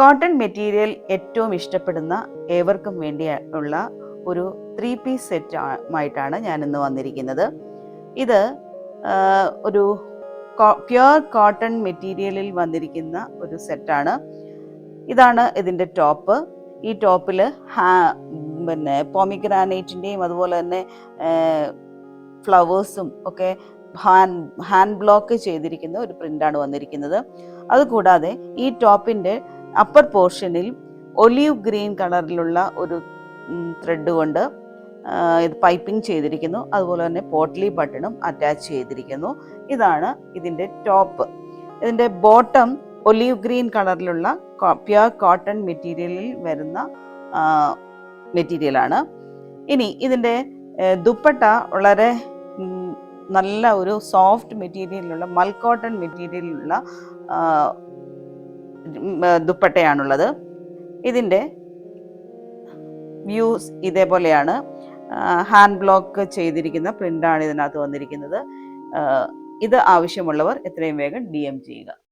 Cotton material ഏറ്റവും ഇഷ്ടപ്പെടുന്ന ഏവർക്കും വേണ്ടിയുള്ള ഒരു 3-പീസ് സെറ്റുമായിട്ടാണ് ഞാൻ ഇന്ന് വന്നിരിക്കുന്നത്. ഇത് ഒരു പ്യുവർ കോട്ടൺ മെറ്റീരിയലിൽ വന്നിരിക്കുന്ന ഒരു സെറ്റാണ്. ഇതാണ് ഇതിൻ്റെ ടോപ്പ്. ഈ ടോപ്പിൽ പിന്നെ പോമിഗ്രാനൈറ്റിൻ്റെയും അതുപോലെ തന്നെ ഫ്ലവേഴ്സും ഒക്കെ ഹാൻഡ് ബ്ലോക്ക് ചെയ്തിരിക്കുന്ന ഒരു പ്രിൻ്റാണ് വന്നിരിക്കുന്നത്. അതുകൂടാതെ ഈ ടോപ്പിൻ്റെ അപ്പർ പോർഷനിൽ ഒലീവ് ഗ്രീൻ കളറിലുള്ള ഒരു ത്രെഡ് കൊണ്ട് ഇത് പൈപ്പിംഗ് ചെയ്തിരിക്കുന്നു. അതുപോലെ തന്നെ പോട്ട്ലി ബട്ടണും അറ്റാച്ച് ചെയ്തിരിക്കുന്നു. ഇതാണ് ഇതിൻ്റെ ടോപ്പ്. ഇതിൻ്റെ ബോട്ടം ഒലീവ് ഗ്രീൻ കളറിലുള്ള പ്യുവർ കോട്ടൺ മെറ്റീരിയലിൽ വരുന്ന മെറ്റീരിയലാണ്. ഇനി ഇതിൻ്റെ ദുപ്പട്ട വളരെ നല്ല ഒരു സോഫ്റ്റ് മെറ്റീരിയലിലുള്ള മൽക്കോട്ടൺ മെറ്റീരിയലിലുള്ള ദുപ്പട്ടയാണുള്ളത്. ഇതിൻ്റെ വ്യൂസ് ഇതേപോലെയാണ്. ഹാൻഡ് ബ്ലോക്ക് ചെയ്തിരിക്കുന്ന പ്രിൻ്റാണ് ഇതിനകത്ത് വന്നിരിക്കുന്നത്. ഇത് ആവശ്യമുള്ളവർ എത്രയും വേഗം DM ചെയ്യുക.